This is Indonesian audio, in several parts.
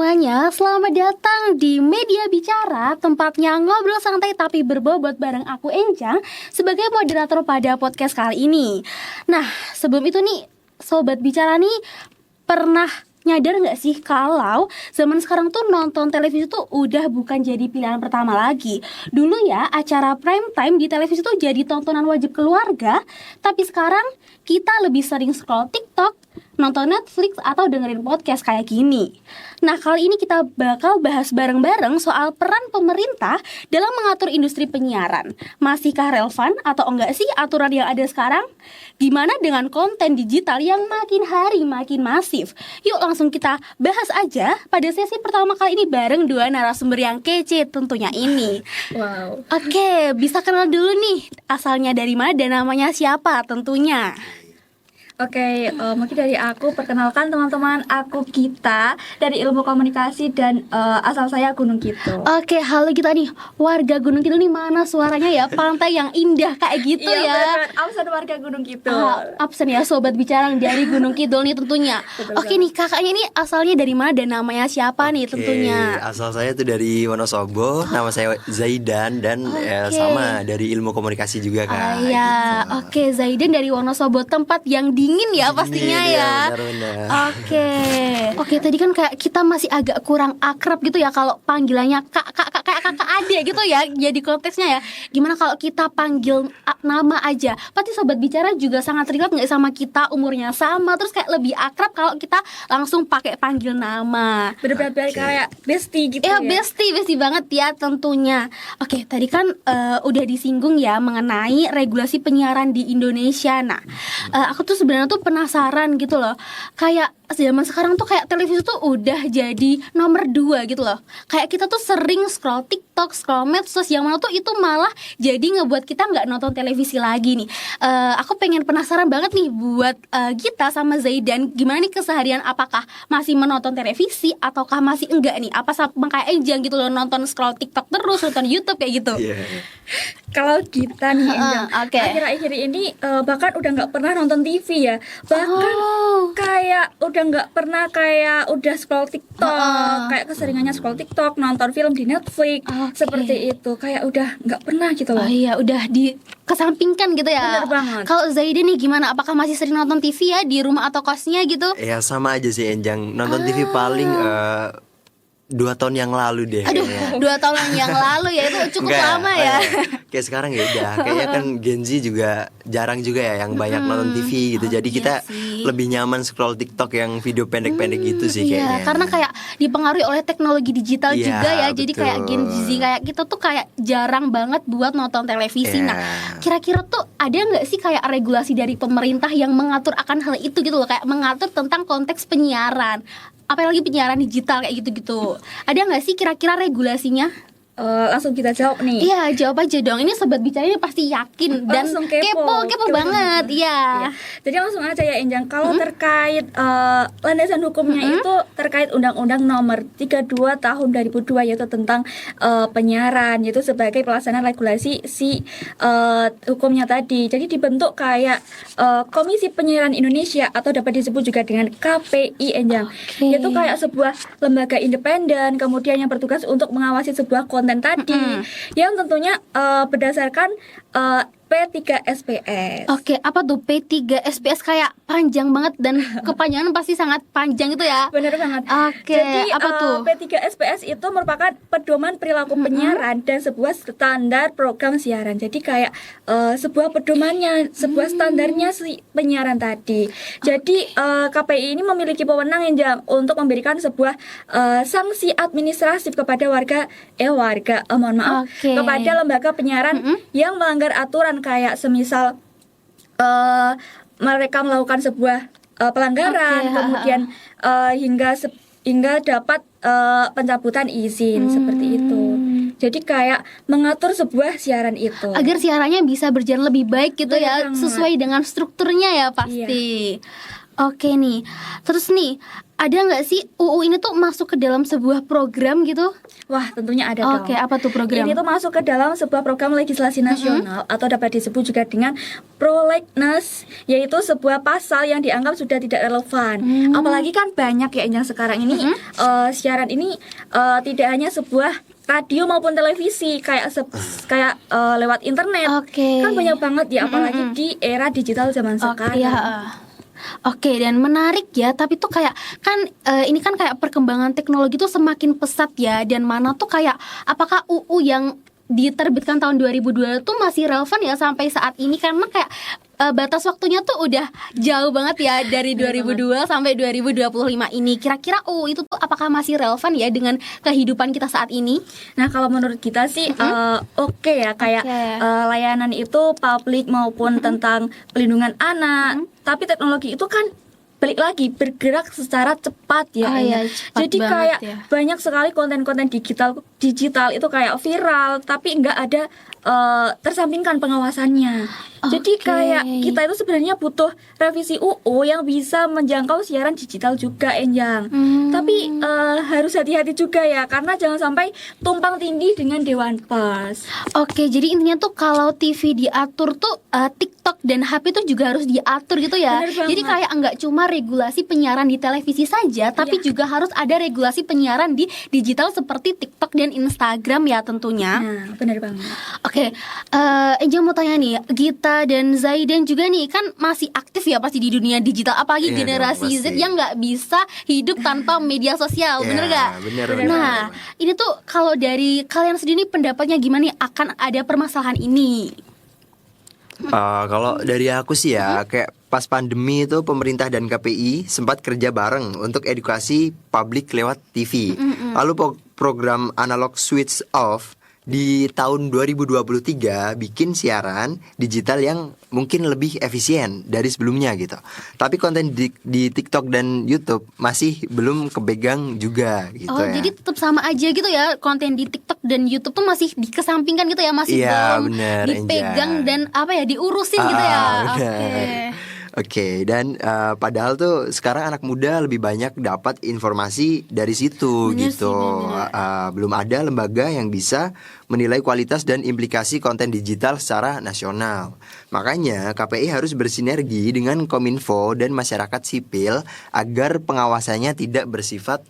semuanya, selamat datang di Media Bicara, tempatnya ngobrol santai tapi berbobot bareng aku Enjang sebagai moderator pada podcast kali ini. Nah, sebelum itu nih, Sobat Bicara nih pernah nyadar gak sih kalau zaman sekarang tuh nonton televisi tuh udah bukan jadi pilihan pertama lagi. Dulu ya acara prime time di televisi tuh jadi tontonan wajib keluarga, tapi sekarang kita lebih sering scroll TikTok, nonton Netflix, atau dengerin podcast kayak gini. Nah, kali ini kita bakal bahas bareng-bareng soal peran pemerintah dalam mengatur industri penyiaran. Masihkah relevan atau enggak sih aturan yang ada sekarang? Gimana dengan konten digital yang makin hari makin masif? Yuk langsung kita bahas aja pada sesi pertama kali ini bareng dua narasumber yang kece tentunya ini. Wow. Oke, bisa kenal dulu nih asalnya dari mana dan namanya siapa tentunya. Oke, mungkin dari aku perkenalkan teman-teman, aku Gita dari Ilmu Komunikasi dan asal saya Gunung Kidul. Oke, halo kita nih warga Gunung Kidul nih, mana suaranya ya, pantai yang indah kayak gitu Iya, ya. bener, absen warga Gunung Kidul. Absen ya Sobat Bicara dari Gunung Kidul nih tentunya. Betul Oke nih, kakaknya nih asalnya dari mana dan namanya siapa nih tentunya? Asal saya tuh dari Wonosobo, nama saya Zaidan dan sama dari Ilmu Komunikasi juga kan. Iya, oke, Zaidan dari Wonosobo, tempat yang dingin ya pastinya ya. Benar-benar. Oke, tadi kan kayak kita masih agak kurang akrab gitu ya kalau panggilannya kakak adik gitu ya. Jadi konteksnya ya, gimana kalau kita panggil nama aja? Pasti Sobat Bicara juga sangat relate nggak sama kita, umurnya sama, terus kayak lebih akrab kalau kita langsung pakai panggil nama. Bener-bener kayak bestie gitu Ya, ya. bestie banget ya tentunya. Oke, tadi kan udah disinggung ya mengenai regulasi penyiaran di Indonesia. Nah, aku tuh sebenarnya tuh penasaran gitu loh. Kayak zaman sekarang tuh kayak televisi tuh udah jadi nomor 2 gitu loh. Kayak kita tuh sering scroll TikTok, scroll medsos, yang mana tuh itu malah jadi ngebuat kita nggak nonton televisi lagi nih. Aku pengen penasaran banget nih buat Gita sama Zaidan, gimana nih keseharian, apakah masih menonton televisi ataukah masih enggak nih? Apa sama kayak Enjang gitu loh, nonton scroll TikTok terus, nonton YouTube kayak gitu? Iya. Kalau kita nih Enjang, oke. akhir-akhir ini bahkan udah nggak pernah nonton TV ya. Bahkan kayak udah nggak pernah kayak udah scroll TikTok, kayak keseringannya scroll TikTok, nonton film di Netflix, seperti itu. Kayak udah nggak pernah gitu loh. Oh iya, udah dikesampingkan gitu ya. Bener banget. Kalau Zaidan nih gimana? Apakah masih sering nonton TV ya di rumah atau kosnya gitu? Ya sama aja sih Enjang, nonton TV paling 2 tahun yang lalu deh. Aduh, kayaknya. 2 tahun yang lalu ya, itu cukup Enggak, lama ya. Kayak sekarang ya udah, kayaknya kan Gen Z juga jarang juga ya yang banyak nonton TV gitu. Jadi kita sih. lebih nyaman scroll TikTok yang video pendek-pendek gitu sih Iya, kayaknya. karena kayak dipengaruhi oleh teknologi digital Iya, juga ya. Jadi betul. kayak Gen Z kayak kita tuh kayak jarang banget buat nonton televisi. Iya. Nah, kira-kira tuh ada nggak sih kayak regulasi dari pemerintah yang mengatur akan hal itu gitu loh, kayak mengatur tentang konteks penyiaran, apalagi penyiaran digital kayak gitu-gitu. Ada nggak sih kira-kira regulasinya? Langsung kita jawab nih. Iya, jawab aja dong. Ini Sobat Bicara ini pasti yakin dan Langsung kepo banget. Iya. Jadi langsung aja ya Enjang, kalau terkait landasan hukumnya itu terkait Undang-Undang Nomor 32 Tahun 2002 yaitu tentang penyiaran, yaitu sebagai pelaksanaan regulasi hukumnya tadi. Jadi dibentuk kayak Komisi Penyiaran Indonesia atau dapat disebut juga dengan KPI Enjang. Yaitu kayak sebuah lembaga independen kemudian yang bertugas untuk mengawasi sebuah konten tadi yang tentunya berdasarkan P3SPS. Oke, apa tuh P3SPS? Kayak panjang banget dan kepanjangan pasti sangat panjang itu ya. Benar banget. Oke, Jadi apa tuh? P3SPS itu merupakan pedoman perilaku penyiaran dan sebuah standar program siaran. Jadi kayak sebuah pedomannya, sebuah standarnya si penyiaran tadi. Jadi KPI ini memiliki wewenang yang untuk memberikan sebuah sanksi administratif kepada kepada lembaga penyiaran yang melanggar aturan, kayak semisal mereka melakukan sebuah pelanggaran, kemudian hingga dapat pencabutan izin seperti itu. Jadi kayak mengatur sebuah siaran itu agar siarannya bisa berjalan lebih baik gitu. Bener ya, banget. sesuai dengan strukturnya ya pasti. Oke nih, terus nih ada nggak sih UU ini tuh masuk ke dalam sebuah program gitu? Wah, tentunya ada dong. Oke, apa tuh program? Ini tuh masuk ke dalam sebuah program legislasi nasional atau dapat disebut juga dengan prolegnas, yaitu sebuah pasal yang dianggap sudah tidak relevan. Apalagi kan banyak ya yang sekarang ini siaran ini tidak hanya sebuah radio maupun televisi kayak lewat internet. Oke. Kan banyak banget ya, apalagi di era digital zaman sekarang. Iya. Oke, dan menarik ya, tapi tuh kayak kan ini kan kayak perkembangan teknologi tuh semakin pesat ya, dan mana tuh kayak apakah UU yang diterbitkan tahun 2002 tuh masih relevan ya sampai saat ini, karena kayak batas waktunya tuh udah jauh banget ya dari 2002 sampai 2025 ini. Kira-kira UU itu tuh apakah masih relevan ya dengan kehidupan kita saat ini? Nah, kalau menurut kita sih oke ya, kayak layanan itu publik maupun tentang pelindungan anak. Tapi teknologi itu kan balik lagi bergerak secara cepat ya. Cepat jadi banget kayak ya. banyak sekali konten-konten digital itu kayak viral tapi nggak ada tersampingkan pengawasannya. Jadi kayak kita itu sebenarnya butuh revisi UU yang bisa menjangkau siaran digital juga, Enjang. Tapi harus hati-hati juga ya, karena jangan sampai tumpang tindih dengan Dewan Pers. Oke, jadi intinya tuh kalau TV diatur tuh TikTok dan HP tuh juga harus diatur gitu ya. Bener banget. Jadi kayak nggak cuma regulasi penyiaran di televisi saja, tapi juga harus ada regulasi penyiaran di digital seperti TikTok dan Instagram ya tentunya. Nah, benar banget. Oke, Enjang mau tanya nih, Gita dan Zaidan juga nih kan masih aktif ya pasti di dunia digital, apalagi Iya generasi dong, Z pasti. yang nggak bisa hidup tanpa media sosial, Ya, bener gak? bener, Nah, ini tuh kalau dari kalian sendiri pendapatnya gimana nih akan ada permasalahan ini? Kalau dari aku sih ya, kayak pas pandemi itu pemerintah dan KPI sempat kerja bareng untuk edukasi publik lewat TV. Lalu program analog switch off di tahun 2023 bikin siaran digital yang mungkin lebih efisien dari sebelumnya gitu. Tapi konten di TikTok dan YouTube masih belum kepegang juga gitu ya. Jadi tetap sama aja gitu ya, konten di TikTok dan YouTube tuh masih dikesampingkan gitu ya, masih Iya, belum bener, dipegang Enja. dan diurusin gitu ya. Benar. Oke, dan padahal tuh sekarang anak muda lebih banyak dapat informasi dari situ Bener gitu. sih, bener. Belum ada lembaga yang bisa menilai kualitas dan implikasi konten digital secara nasional. Makanya KPI harus bersinergi dengan Kominfo dan masyarakat sipil agar pengawasannya tidak bersifat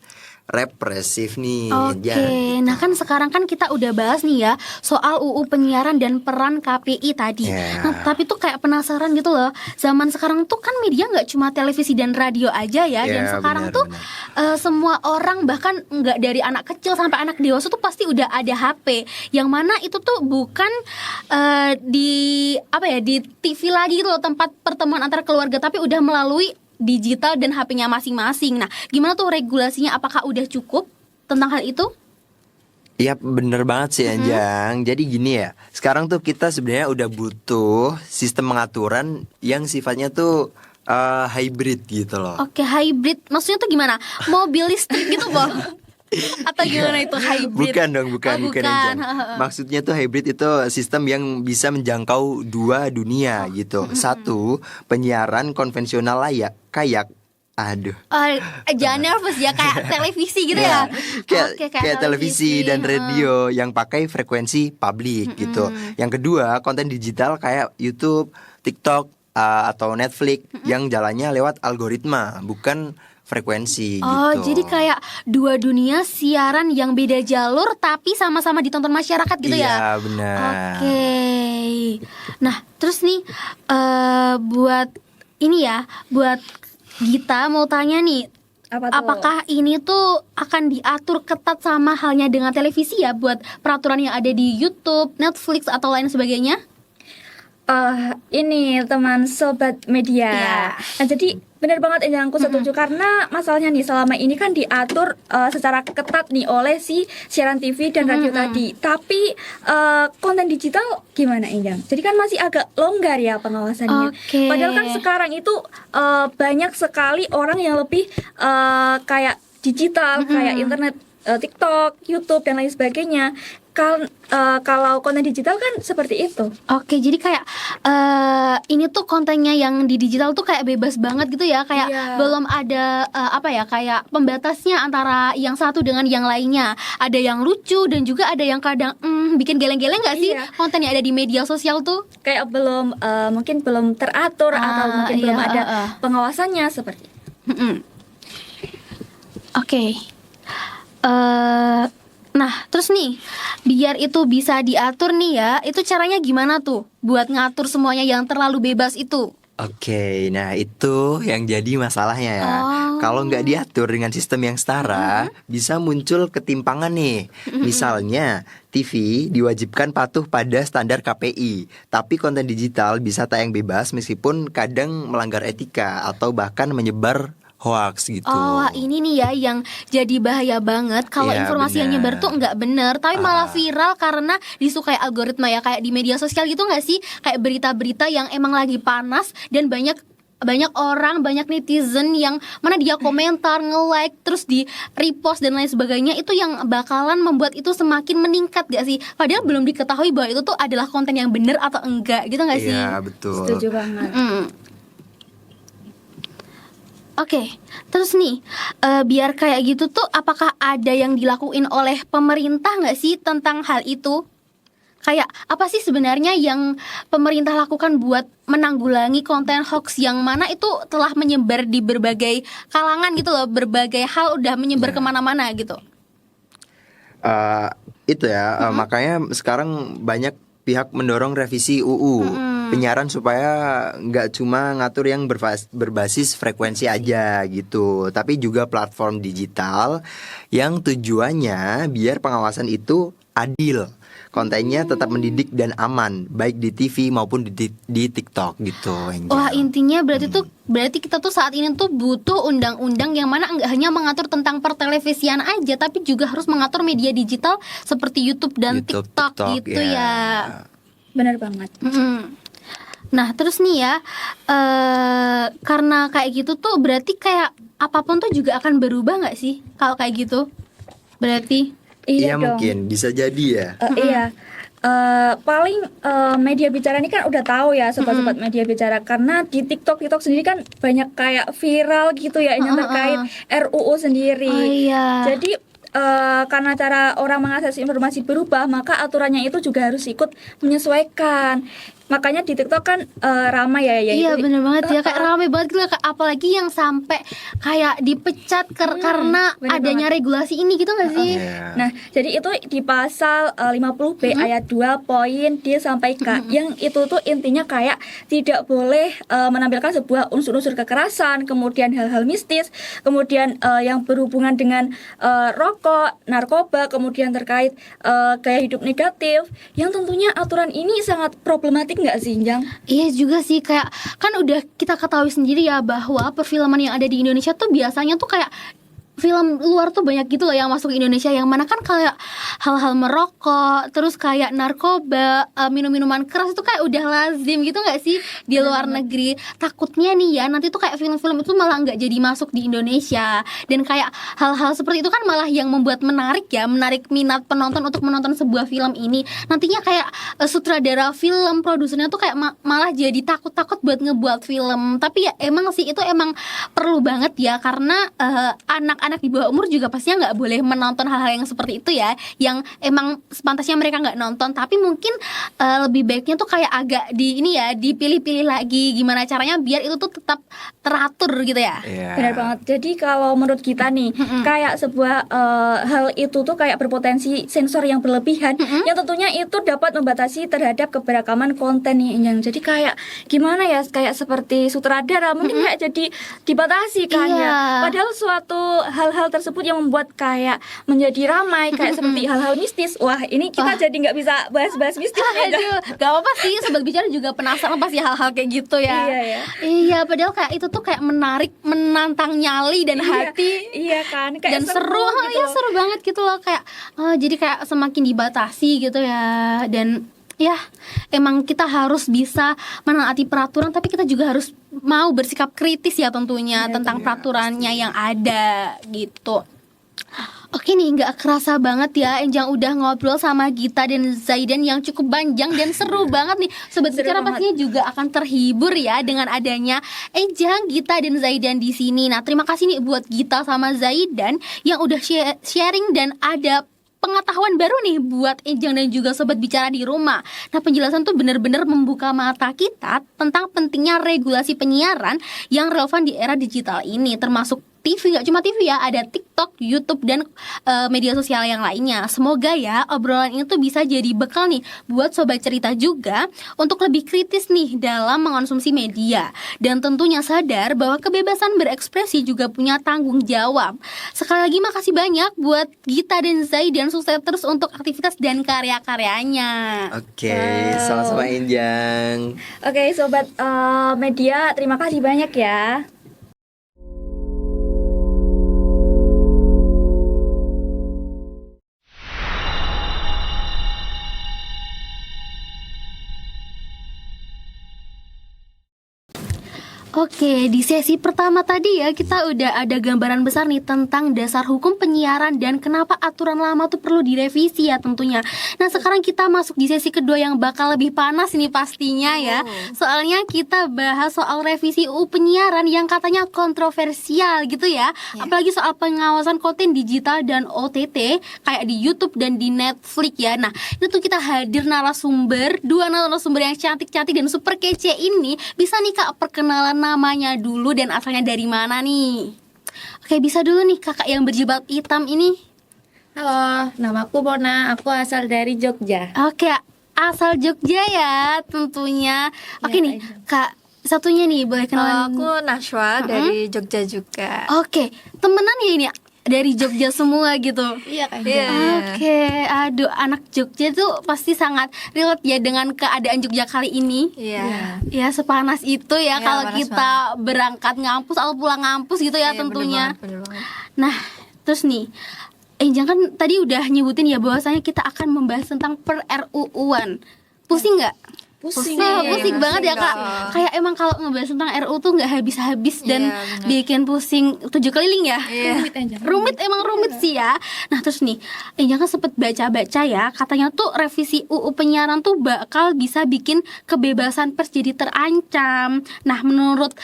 represif nih. Oke, nah kan sekarang kan kita udah bahas nih ya soal UU penyiaran dan peran KPI tadi. Yeah. Nah, tapi tuh kayak penasaran gitu loh. Zaman sekarang tuh kan media nggak cuma televisi dan radio aja ya. Dan Yeah, sekarang benar, tuh benar. semua orang, bahkan nggak dari anak kecil sampai anak dewasa tuh pasti udah ada HP. Yang mana itu tuh bukan di TV lagi gitu loh, tempat pertemuan antara keluarga, tapi udah melalui digital dan HP-nya masing-masing. Nah, gimana tuh regulasinya? Apakah udah cukup tentang hal itu? Iya bener banget sih Anjang. Jadi gini ya, sekarang tuh kita sebenarnya udah butuh sistem pengaturan yang sifatnya tuh hybrid gitu loh. Oke, hybrid. Maksudnya tuh gimana? Mobil listrik gitu, Boh? Atau gimana itu hybrid? Bukan dong, bukan Oh, bukan. Anjang. Maksudnya tuh hybrid itu sistem yang bisa menjangkau dua dunia gitu. Satu, penyiaran konvensional kayak Jangan nervous ya, kayak televisi gitu ya. Kayak televisi dan radio yang pakai frekuensi publik gitu. Yang kedua, konten digital kayak YouTube, TikTok atau Netflix yang jalannya lewat algoritma, bukan frekuensi gitu. Jadi kayak dua dunia siaran yang beda jalur tapi sama-sama ditonton masyarakat gitu ya. Iya, benar. Oke. Nah, terus nih buat Gita mau tanya nih, Apa tuh? apakah ini tuh akan diatur ketat sama halnya dengan televisi ya, buat peraturan yang ada di YouTube, Netflix atau lain sebagainya? Ini teman sobat media. Iya. Nah, jadi benar banget yang aku setuju karena masalahnya nih selama ini kan diatur secara ketat nih oleh si siaran TV dan radio tadi. Tapi konten digital gimana Enjang? Jadi kan masih agak longgar ya pengawasannya. Oke. Padahal kan sekarang itu banyak sekali orang yang lebih kayak digital, kayak internet TikTok, YouTube dan lain sebagainya. Kalau konten digital kan seperti itu. Oke, jadi kayak ini tuh kontennya yang di digital tuh kayak bebas banget gitu ya, kayak Iya. belum ada kayak pembatasnya antara yang satu dengan yang lainnya. Ada yang lucu dan juga ada yang kadang bikin geleng-geleng nggak sih Iya. konten yang ada di media sosial tuh? Kayak mungkin belum teratur atau mungkin iya, belum ada pengawasannya seperti itu. Mm-mm. Oke. Nah, terus nih, biar itu bisa diatur nih ya, itu caranya gimana tuh buat ngatur semuanya yang terlalu bebas itu? Oke, nah itu yang jadi masalahnya ya. Oh. Kalau nggak diatur dengan sistem yang setara, bisa muncul ketimpangan nih. Misalnya, TV diwajibkan patuh pada standar KPI, tapi konten digital bisa tayang bebas meskipun kadang melanggar etika atau bahkan menyebar hoax gitu. Oh, wah, ini nih ya yang jadi bahaya banget kalau Iya, informasi yang benar. nyebar tuh nggak bener, tapi malah viral karena disukai algoritma ya, kayak di media sosial gitu nggak sih? Kayak berita-berita yang emang lagi panas dan banyak orang, banyak netizen yang mana dia komentar, nge-like, terus di repost dan lain sebagainya, itu yang bakalan membuat itu semakin meningkat gak sih? Padahal belum diketahui bahwa itu tuh adalah konten yang bener atau enggak gitu gak sih? Iya, betul. Setuju banget. Oke, terus nih, biar kayak gitu tuh apakah ada yang dilakuin oleh pemerintah nggak sih tentang hal itu? Kayak apa sih sebenarnya yang pemerintah lakukan buat menanggulangi konten hoax yang mana itu telah menyebar di berbagai kalangan gitu loh, berbagai hal udah menyebar kemana-mana gitu. Itu ya, makanya sekarang banyak pihak mendorong revisi UU penyiaran supaya nggak cuma ngatur yang berbasis frekuensi aja gitu, tapi juga platform digital yang tujuannya biar pengawasan itu adil, kontennya tetap mendidik dan aman, baik di TV maupun di TikTok gitu. Angel. Wah, intinya berarti kita tuh saat ini tuh butuh undang-undang yang mana enggak hanya mengatur tentang pertelevisian aja, tapi juga harus mengatur media digital seperti YouTube dan TikTok gitu ya. Benar banget. Nah, terus nih ya, karena kayak gitu tuh berarti kayak apapun tuh juga akan berubah nggak sih kalau kayak gitu? Berarti Iya dong. mungkin bisa jadi ya. Iya. Paling media bicara ini kan udah tahu ya sobat-sobat media bicara, karena di TikTok sendiri kan banyak kayak viral gitu ya yang terkait RUU sendiri. Oh iya. Jadi karena cara orang mengakses informasi berubah, maka aturannya itu juga harus ikut menyesuaikan. Makanya di TikTok kan ramai ya. Iya, bener banget ya, kayak rame banget gitu, apalagi yang sampai kayak dipecat karena bener adanya regulasi ini gitu nggak sih? Iya. Nah, jadi itu di pasal 50B ayat 2 poin D sampai K. Yang itu tuh intinya kayak tidak boleh menampilkan sebuah unsur-unsur kekerasan, kemudian hal-hal mistis, kemudian yang berhubungan dengan rokok, narkoba, kemudian terkait gaya hidup negatif. Yang tentunya aturan ini sangat problematik nggak sih, Jang? Iya juga sih, kayak kan udah kita ketahui sendiri ya bahwa perfilman yang ada di Indonesia tuh biasanya tuh kayak film luar tuh banyak gitu loh yang masuk ke Indonesia, yang mana kan kayak hal-hal merokok, terus kayak narkoba, minum-minuman keras itu kayak udah lazim gitu nggak sih di luar negeri. Takutnya nih ya nanti tuh kayak film-film itu malah nggak jadi masuk di Indonesia, dan kayak hal-hal seperti itu kan malah yang membuat menarik minat penonton untuk menonton sebuah film ini. Nantinya kayak sutradara film, produsernya tuh kayak malah jadi takut-takut buat ngebuat film. Tapi ya emang sih itu emang perlu banget ya, karena anak-anak di bawah umur juga pastinya nggak boleh menonton hal-hal yang seperti itu ya, yang emang sepantasnya mereka nggak nonton. Tapi mungkin lebih baiknya tuh kayak agak dipilih-pilih lagi gimana caranya biar itu tuh tetap teratur gitu ya. Iya. Benar banget. Jadi kalau menurut kita nih, kayak sebuah hal itu tuh kayak berpotensi sensor yang berlebihan, yang tentunya itu dapat membatasi terhadap keberagaman konten nih, yang jadi kayak gimana ya, kayak seperti sutradara mungkin kayak jadi dibatasi kan Iya. ya. Padahal suatu hal-hal tersebut yang membuat kayak menjadi ramai, kayak seperti hal-hal mistis. Wah, ini kita jadi nggak bisa bahas-bahas mistis ya. Aduh, gak apa-apa sih, sobat bicara juga penasaran pasti hal-hal kayak gitu ya. Iya ya. Iya, padahal kayak itu tuh kayak menarik, menantang nyali dan hati. Iya kan, kayak Dan seru, gitu. ya seru banget gitu loh, kayak jadi kayak semakin dibatasi gitu ya. Dan ya emang kita harus bisa menaati peraturan, tapi kita juga harus mau bersikap kritis ya tentunya tentang peraturannya yang ada gitu. Oke nih, nggak kerasa banget ya Enjang udah ngobrol sama Gita dan Zaidan yang cukup panjang dan seru banget nih. Sobat Seru Bicara banget. pastinya juga akan terhibur ya dengan adanya Enjang, Gita dan Zaidan di sini. Nah, terima kasih nih buat Gita sama Zaidan yang udah sharing dan ada pengetahuan baru nih buat Enjang dan juga Sobat Bicara di rumah. Nah, penjelasan tuh benar-benar membuka mata kita tentang pentingnya regulasi penyiaran yang relevan di era digital ini, termasuk TV, nggak cuma TV ya, ada TikTok, YouTube, dan media sosial yang lainnya. Semoga ya obrolan ini tuh bisa jadi bekal nih buat Sobat Cerita juga untuk lebih kritis nih dalam mengonsumsi media. Dan tentunya sadar bahwa kebebasan berekspresi juga punya tanggung jawab. Sekali lagi makasih banyak buat Gita dan Zaidan, sukses terus untuk aktivitas dan karya-karyanya. Oke, Wow. sama-sama Enjang. Oke, sobat media, terima kasih banyak ya. Oke, di sesi pertama tadi ya kita udah ada gambaran besar nih tentang dasar hukum penyiaran dan kenapa aturan lama tuh perlu direvisi ya tentunya. Nah, sekarang kita masuk di sesi kedua yang bakal lebih panas ini pastinya ya. Soalnya kita bahas soal revisi UU penyiaran yang katanya kontroversial gitu ya. Apalagi soal pengawasan konten digital dan OTT kayak di YouTube dan di Netflix ya. Nah, itu tuh kita hadir dua narasumber yang cantik-cantik dan super kece ini. Bisa nih Kak perkenalan namanya dulu dan asalnya dari mana nih? Oke, bisa dulu nih kakak yang berjilbab hitam ini. Halo, namaku Mona, aku asal dari Jogja. Oke, asal Jogja ya tentunya. Oke Ya, nih, Kak satunya nih boleh kenalan. Aku Nashwa dari Jogja juga. Oke, temenan ya ini dari Jogja semua gitu. Iya kan? Oke, aduh anak Jogja tuh pasti sangat relate ya dengan keadaan Jogja kali ini. Iya. Ya sepanas itu ya Ya, kalau panas kita berangkat ngampus atau pulang ngampus gitu ya Iya, tentunya. bener banget. Nah, terus nih, Enjang kan tadi udah nyebutin ya bahwasanya kita akan membahas tentang per RUU-an. Pusing nggak? Pusing. Nah, Iya, pusing banget ya Kak. Kak. Kayak emang kalau ngebahas tentang RUU tuh nggak habis-habis dan Iya, bener. bikin pusing 7 keliling ya. Iya. Rumit emang rumit sih ya. Nah terus nih, Enjang kan sempet baca-baca ya, katanya tuh revisi UU penyiaran tuh bakal bisa bikin kebebasan pers jadi terancam. Nah menurut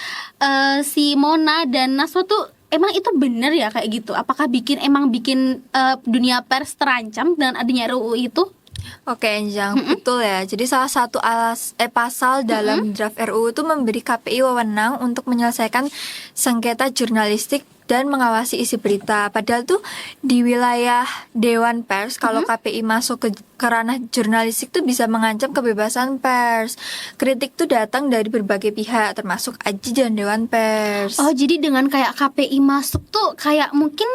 si Mona dan Naswa tuh emang itu bener ya kayak gitu? Apakah emang bikin dunia pers terancam dengan adanya RUU itu? Oke, Enjang, betul ya. Jadi salah satu pasal dalam draft RUU itu memberi KPI wewenang untuk menyelesaikan sengketa jurnalistik dan mengawasi isi berita. Padahal tuh di wilayah Dewan Pers kalau KPI masuk ke ranah jurnalistik tuh bisa mengancam kebebasan pers. Kritik tuh datang dari berbagai pihak termasuk AJI dan Dewan Pers. Oh jadi dengan kayak KPI masuk tuh kayak mungkin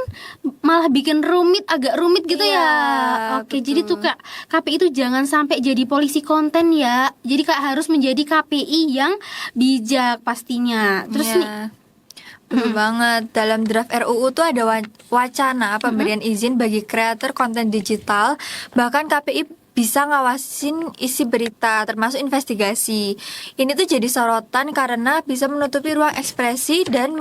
malah bikin agak rumit gitu Iya, ya. Oke, betul. jadi tuh Kak, KPI itu jangan sampai jadi polisi konten ya. Jadi Kak harus menjadi KPI yang bijak pastinya. Terus nih, Iya. Betul banget. Dalam draft RUU tuh ada wacana pemberian izin bagi kreator konten digital, bahkan KPI bisa ngawasin isi berita termasuk investigasi. Ini tuh jadi sorotan karena bisa menutupi ruang ekspresi dan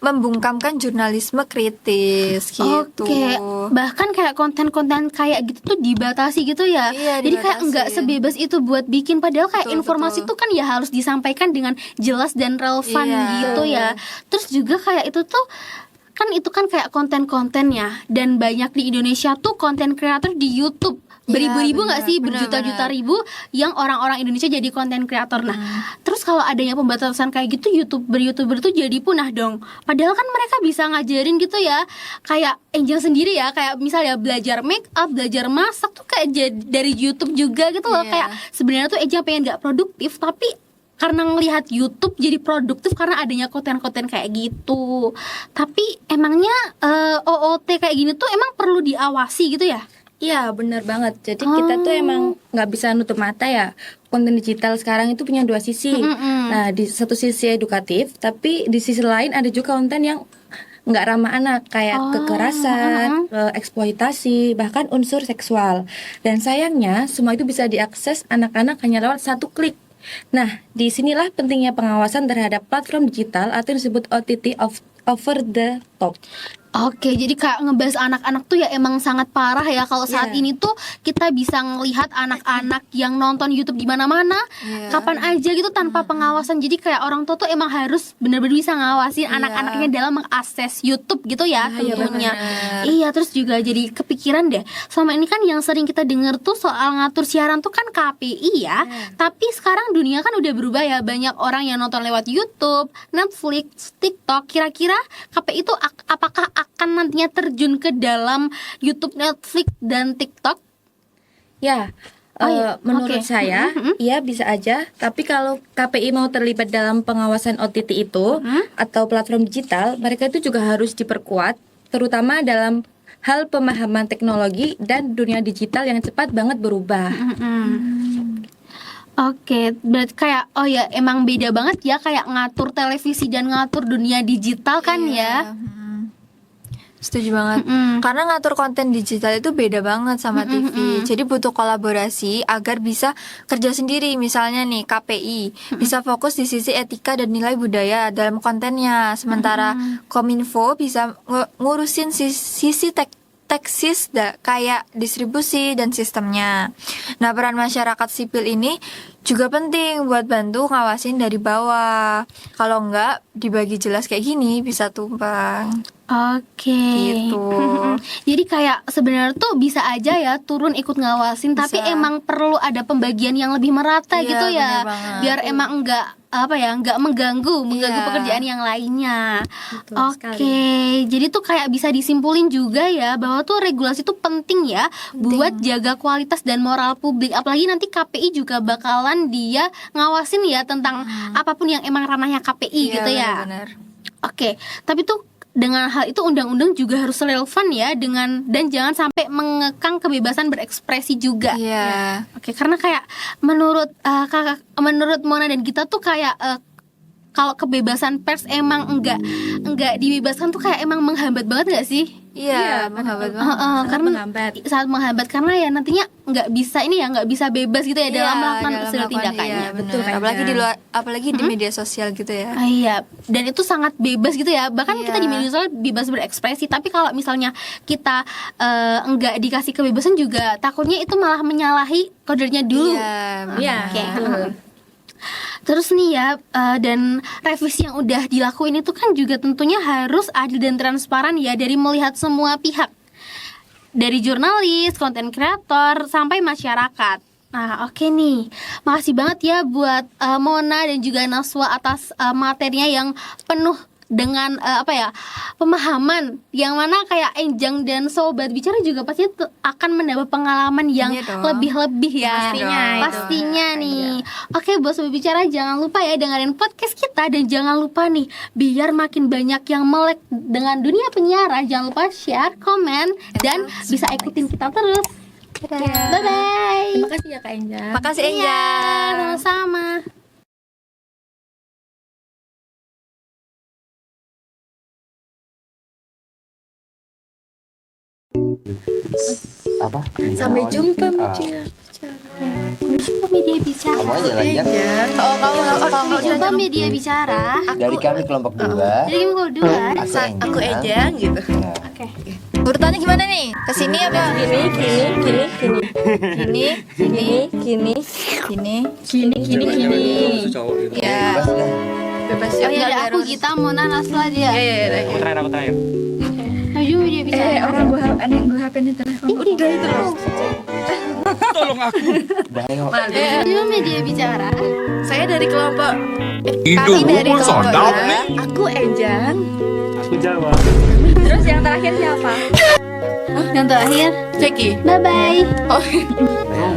membungkamkan jurnalisme kritis gitu. Oke, bahkan kayak konten-konten kayak gitu tuh dibatasi gitu ya. Iya, Jadi kayak dibatasi. nggak sebebas itu buat bikin. Padahal kayak Betul, informasi betul. tuh kan ya harus disampaikan dengan jelas dan relevan Iya. gitu ya. Terus juga kayak itu kan kayak konten-konten ya. Dan banyak di Indonesia tuh konten kreator di YouTube. Beribu-ribu nggak benar, sih, benar, berjuta-juta benar. ribu yang orang-orang Indonesia jadi konten kreator. Nah, terus kalau adanya pembatasan kayak gitu, YouTuber tuh jadi punah dong. Padahal kan mereka bisa ngajarin gitu ya, kayak Angel sendiri ya, kayak misalnya belajar make up, belajar masak tuh kayak dari YouTube juga gitu loh. Iya. Kayak sebenarnya tuh Angel pengen nggak produktif, tapi karena ngelihat YouTube jadi produktif karena adanya konten-konten kayak gitu. Tapi emangnya OOT kayak gini tuh emang perlu diawasi gitu ya? Iya bener banget. Jadi kita tuh emang nggak bisa nutup mata ya. Konten digital sekarang itu punya dua sisi. Nah di satu sisi edukatif, tapi di sisi lain ada juga konten yang nggak ramah anak kayak kekerasan, eksploitasi, bahkan unsur seksual. Dan sayangnya semua itu bisa diakses anak-anak hanya lewat satu klik. Nah, disinilah pentingnya pengawasan terhadap platform digital atau yang disebut OTT over the top. Oke, jadi kayak ngebahas anak-anak tuh ya emang sangat parah ya. Kalau saat ini tuh kita bisa ngelihat anak-anak yang nonton YouTube di mana-mana, kapan aja gitu tanpa pengawasan. Jadi kayak orang tua tuh emang harus benar-benar bisa ngawasin anak-anaknya dalam mengakses YouTube gitu ya tentunya. Iya, terus juga jadi kepikiran deh. Selama ini kan yang sering kita dengar tuh soal ngatur siaran tuh kan KPI ya. Tapi sekarang dunia kan udah berubah ya. Banyak orang yang nonton lewat YouTube, Netflix, TikTok. Kira-kira KPI itu apakah akan nantinya terjun ke dalam YouTube, Netflix, dan TikTok? Ya, menurut saya, ya bisa aja. Tapi kalau KPI mau terlibat dalam pengawasan OTT itu atau platform digital, mereka itu juga harus diperkuat, terutama dalam hal pemahaman teknologi dan dunia digital yang cepat banget berubah. Oke, berarti kayak emang beda banget ya kayak ngatur televisi dan ngatur dunia digital kan ya. Setuju banget. Karena ngatur konten digital itu beda banget sama TV. Jadi butuh kolaborasi agar bisa kerja sendiri. Misalnya nih KPI bisa fokus di sisi etika dan nilai budaya dalam kontennya. Sementara Kominfo bisa ngurusin sisi teknis kayak distribusi dan sistemnya. Nah, peran masyarakat sipil ini juga penting buat bantu ngawasin dari bawah. Kalau enggak dibagi jelas kayak gini bisa tumpang. Oke. Gitu. Jadi kayak sebenarnya tuh bisa aja ya turun ikut ngawasin, tapi emang perlu ada pembagian yang lebih merata gitu ya. Bener banget. Biar emang enggak mengganggu pekerjaan yang lainnya. Oke. Jadi tuh kayak bisa disimpulin juga ya bahwa tuh regulasi tuh penting ya buat jaga kualitas dan moral publik. Apalagi nanti KPI juga bakalan dia ngawasin ya tentang apapun yang emang ranahnya KPI gitu ya. Bener. Oke, tapi tuh dengan hal itu undang-undang juga harus relevan ya dan jangan sampai mengekang kebebasan berekspresi juga. Iya. Oke, karena kayak menurut Mona dan kita tuh kayak kalau kebebasan pers emang enggak dibebaskan tuh kayak emang menghambat banget gak sih? Iya, menghambat banget. Karena saat menghambat karena ya nantinya nggak bisa bebas gitu ya dalam melakukan segala tindakannya. Iya, betul. Apalagi di luar, apalagi di media sosial gitu ya. Iya, dan itu sangat bebas gitu ya. Bahkan kita di media sosial bebas berekspresi. Tapi kalau misalnya kita nggak dikasih kebebasan juga takutnya itu malah menyalahi kodenya dulu. Iya. Oke. Terus nih ya, dan revisi yang udah dilakuin itu kan juga tentunya harus adil dan transparan ya dari melihat semua pihak. Dari jurnalis, konten kreator, sampai masyarakat. Nah oke nih, makasih banget ya buat Mona dan juga Naswa atas materinya yang penuh dengan pemahaman yang mana kayak Enjang dan Sobat Bicara juga pasti akan mendapat pengalaman yang lebih-lebih ya pastinya nih. Oke, buat Sobat Bicara jangan lupa ya dengerin podcast kita dan jangan lupa nih biar makin banyak yang melek dengan dunia penyiaran, jangan lupa share, komen dan bisa ikutin kita terus. Bye bye. Terima kasih ya Kak Enjang. Makasih Enjang. Iya, sama-sama. Apa? Sampai jumpa Media Media Bicara. Kamu aja lanjut. Sampai jumpa Media Bicara. Dari kami kelompok 2. Jadi kelompok 2. Aku Enjang gitu. Oke. Urutannya gimana nih? Kesini apa? Gini. Ya. Bebas ya. Oh ya, ada aku Gita, Mona, Nasla dia. Aku terakhir. Maju Media Bicara. Orang gue HP ini telepon. Udah itu loh. Tolong aku. Maju Media Bicara. Saya dari kelompok Kami dari kelompok ya. Aku Enjang. Aku Jawa. Terus yang terakhir siapa? Yang terakhir, Ceki. bye bye.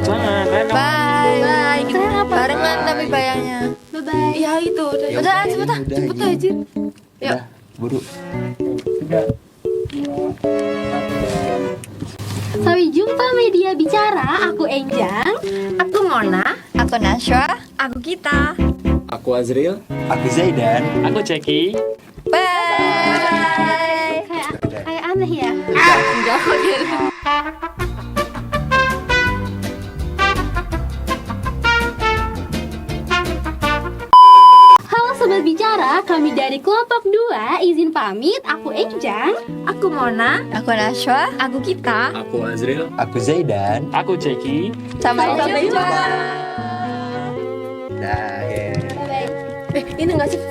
Jangan. Bye. Barengan tapi bayangnya. Bye bye. Ya itu udah. Udah, cepet aja. Yuk. Buru. Sampai jumpa Media Bicara. Aku Enjang. Aku Mona. Aku Nashwa. Aku Gita. Aku Azril. Aku Zaidan. Aku Ceki. Bye. Kayak aneh ya. Halo Sobat Bicara, kami dari Dari kelompok 2 izin pamit. Aku Enjang. Aku Mona. Aku Nashwa. Aku Kita. Aku Azril. Aku Zaidan. Aku Ceki. Sampai jumpa. Nah, Ini enggak sih